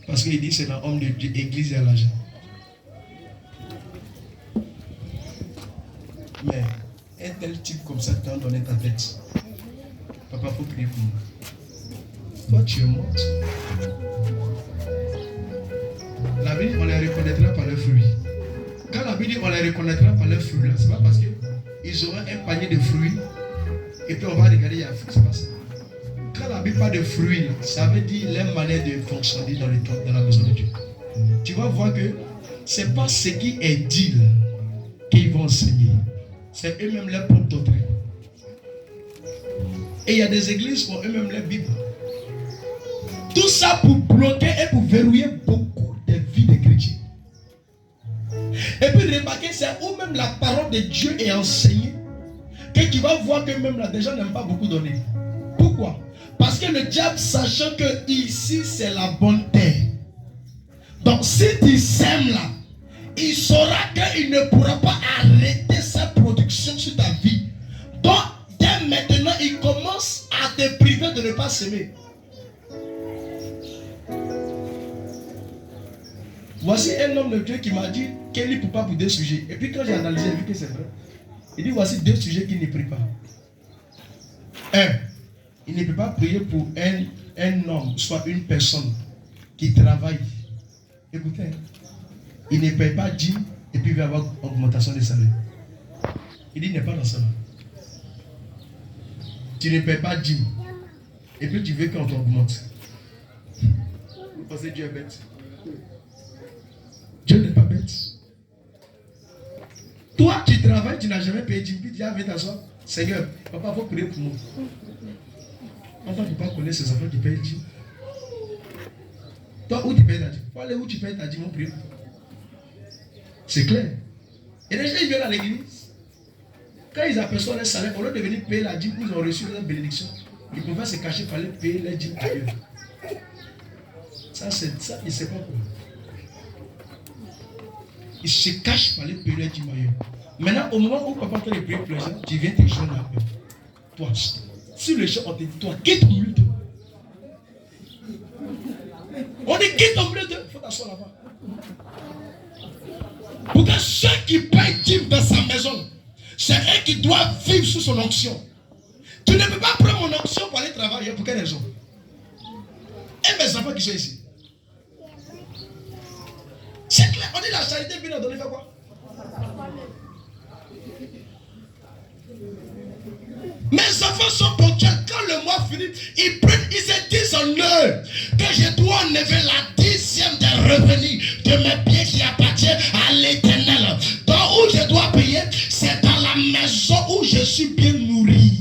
Parce qu'il dit c'est dans l'homme de Dieu, l'église et l'argent. Mais un tel type comme ça t'a donné ta tête. Papa, il faut prier pour moi. Toi, tu es morte. La Bible, on les reconnaîtra par leurs fruits. Quand la Bible dit on les reconnaîtra par leurs fruits, c'est pas parce qu'ils auront un panier de fruits et puis on va regarder, il y a un fruit, c'est pas ça. Quand la Bible parle de fruits, ça veut dire leur manière de fonctionner dans la maison de Dieu. Tu vas voir que ce n'est pas ce qui est dit là qu'ils vont enseigner. C'est eux-mêmes leur propre doctrine. Et il y a des églises qui ont eux-mêmes leur Bible. Tout ça pour bloquer et pour verrouiller beaucoup de vies de chrétiens. Et puis remarquez, c'est où même la parole de Dieu est enseignée que tu vas voir que même là, des gens n'aiment pas beaucoup donner. Pourquoi? Parce que le diable, sachant que ici c'est la bonne terre. Donc si tu sèmes là, il saura qu'il ne pourra pas arrêter sa production sur ta vie. Donc dès maintenant, il commence à te priver de ne pas s'aimer. Voici un homme de Dieu qui m'a dit qu'il ne prie pas pour 2 sujets. Et puis quand j'ai analysé, j'ai vu que c'est vrai. Il dit voici 2 sujets qu'il ne prie pas. 1. Il ne peut pas prier pour un homme, soit une personne qui travaille. Écoutez, il ne paye pas 10 et puis il va avoir augmentation de salaire. Il dit il n'est pas dans ça. Tu ne payes pas 10 et puis tu veux qu'on t'augmente. Vous pensez que Dieu est bête? Dieu n'est pas bête. Toi, tu travailles, tu n'as jamais payé 10 puis tu viens t'asseoir. Seigneur, papa, il faut prier pour moi. Papa ne peut pas connaître ses enfants qui payent 10. Toi, où tu payes ta 10? Il faut aller où tu payes ta 10, mon prier. C'est clair. Et les gens, ils viennent à l'église. Quand ils aperçoivent leur salaire, au lieu de venir payer la 10, ils ont reçu leur bénédiction. Ils pouvaient se cacher pour aller payer les 10 ailleurs. Ça, il ne sait pas quoi. Il se cache pour aller payer les 10 ailleurs. Maintenant, au moment où papa fait les prières pour les gens, tu viens te joindre à eux. Toi, sur le champ, on te dit, toi, quitte au milieu d'eux. On dit, quitte au milieu d'eux. Il faut t'asseoir là-bas. Pour que ceux qui payent 10 dans sa maison, c'est eux qui doivent vivre sous son onction. Tu ne peux pas prendre mon onction pour aller travailler. Pour quelle raison? Et mes enfants qui sont ici. C'est clair. On dit la charité bien donner, fait quoi? Mes enfants sont ponctuels. Quand le mois finit, ils prennent, ils se disent en eux que je dois enlever la 10e des revenus de mes biens qui appartient à l'Éternel. Donc où je dois payer, c'est dans la maison où je suis bien nourri.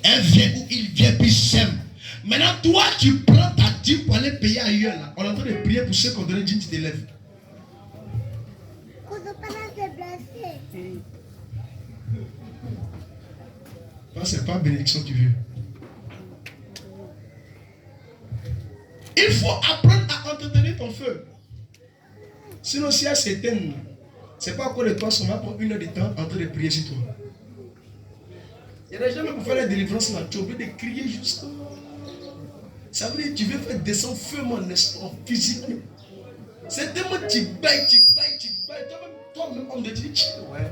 Elle vient où il vient, puis sème. Maintenant, toi, tu prends ta dîme pour aller payer ailleurs. Là. On est en train de prier pour ceux qui ont donné dîme, tu t'élèves. C'est pas bénédiction que tu veux. Il faut apprendre à entretenir ton feu. Sinon, si elle s'éteint, c'est pas encore de toi, on va prendre 1 heure de temps en train de prier sur toi. Il y a des gens même pour faire la délivrance là, tu es obligé de crier juste. Ça veut dire que tu veux faire descendre feu mon esprit physique. C'est tellement tu bailles. Toi-même, on te dit, ouais.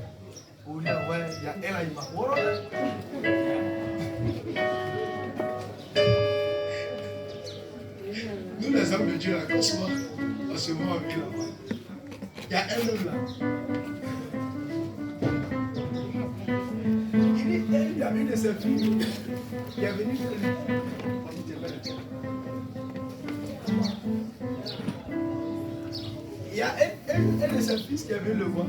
Ouais, il y a elle à nous les hommes de Dieu là, quand on se voit en ville là, il y a un homme là. Il y a une de ses filles qui est venue chez lui. Il y a un de ses fils qui est venu le voir.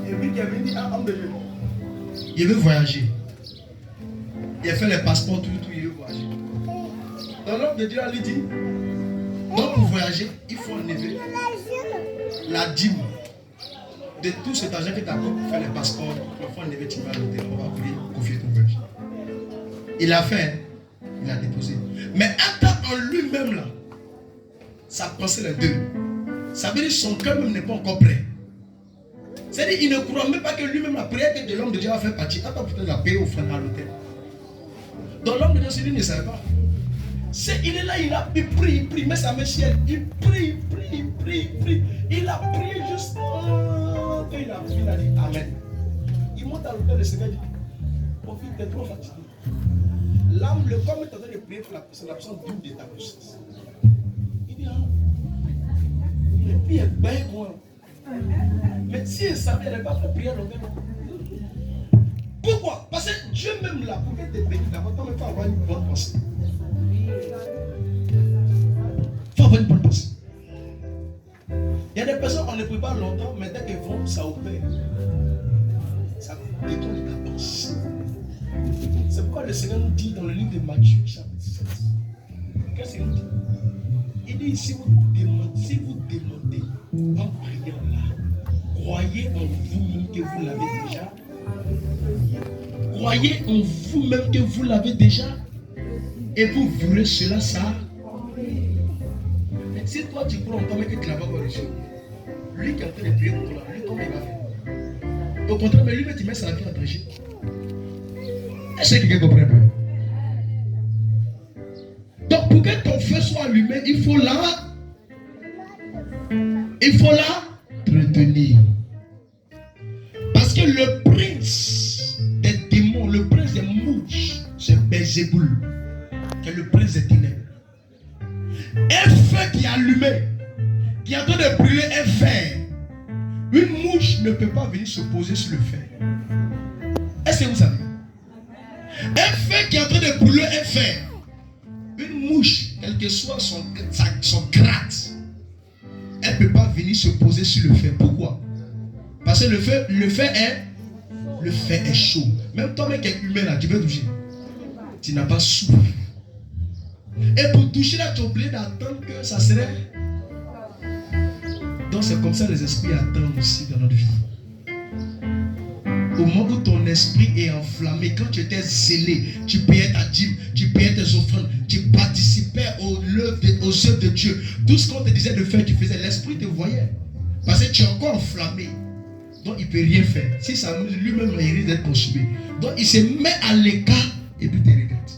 Et puis qui avait dit à homme de Dieu, il veut voyager. Il a fait les passeports, tout, il veut voyager. Donc l'homme de Dieu lui dit, donc pour voyager, il faut enlever la dîme de tout cet argent que tu as pour faire les passeports. Il faut enlever, tu vas à l'hôtel, on va prier, confier ton voyage. Il a fait, il a déposé. Mais attends en lui-même là, sa pensée les deux. Ça veut dire que son cœur même n'est pas encore prêt. C'est-à-dire qu'il ne croit même pas que lui-même la prière que de l'homme de Dieu va faire partie. Attends, peut-être la payer au frère à l'hôtel. Donc l'homme de Dieu, lui ne savait pas. Il est là, il a prié, il prie, met sa main ciel, il prie. Il a prié juste quand il a prié, il a dit Amen. Il monte à l'hôtel, le Seigneur dit, mon fils, t'es trop fatigué. L'âme, le corps est en train de prier pour la personne double de ta puissance. Il dit, et puis il est bien loin. Mais si elle savait, elle n'allait pas faire prier à l'hôtel. Pourquoi? Parce que Dieu même là, pour qu'elle te bénisse, d'abord, il faut avoir une bonne pensée. Il faut avoir une bonne pensée. Il y a des personnes, on ne prie pas longtemps, mais dès qu'elles vont, ça opère. Ça détourne ta pensée. C'est pourquoi le Seigneur nous dit dans le livre de Matthieu, chapitre 7. Qu'est-ce qu'il nous dit? Il dit, si vous demandez en priant là, croyez en vous-même que vous l'avez déjà. Croyez en vous-même que vous l'avez déjà. Et vous verrez cela, ça. Mais si toi tu crois en toi, mais que tu l'as pas reçu, lui qui est en train de prier pour toi, lui, comment il va faire? Au contraire, mais lui, tu mets sa vie en danger. Est-ce que quelqu'un comprend pas? Donc, pour que ton feu soit allumé, il faut la retenir. Parce que le prince des démons, le prince des mouches, c'est Belzéboul, qui est le prince des ténèbres. Un feu qui est allumé, qui est en train de brûler un fer. Une mouche ne peut pas venir se poser sur le fer. Est-ce que vous savez? Un feu qui est en train de brûler un fer. Une mouche, quel que soit son gratte, elle ne peut pas venir se poser sur le fer. Pourquoi? Parce que le fer est chaud. Même toi, qui es humain là, tu peux toucher. Tu n'as pas souffle. Et pour toucher là, tu es obligé d'attendre que ça serait. Donc c'est comme ça les esprits attendent aussi dans notre vie. Au moment où ton esprit est enflammé, quand tu étais zélé, tu payais ta dîme, tu payais tes offrandes, tu participais aux œuvres de Dieu. Tout ce qu'on te disait de faire, tu faisais. L'esprit te voyait. Parce que tu es encore enflammé. Donc il ne peut rien faire. Si ça lui-même il risque d'être consumé. Donc il se met à l'écart et puis il te regarde.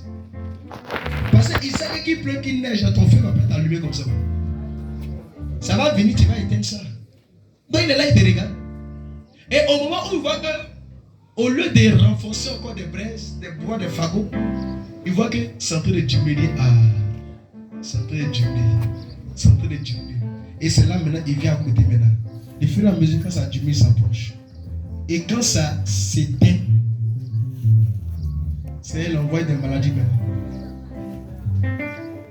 Parce qu'il savait qu'il pleut, qu'il neige, ton feu va pas t'allumer comme ça. Ça va venir, tu vas éteindre ça. Donc il est là, il te regarde. Et au moment où il voit que, au lieu de renforcer encore des braises, des bois, des fagots, il voit que c'est en train de diminuer. C'est en train de diminuer. Et c'est là maintenant, il vient à côté maintenant. Et fur et à mesure, quand ça diminue, il s'approche. Et quand ça s'éteint, c'est l'envoi des maladies maintenant.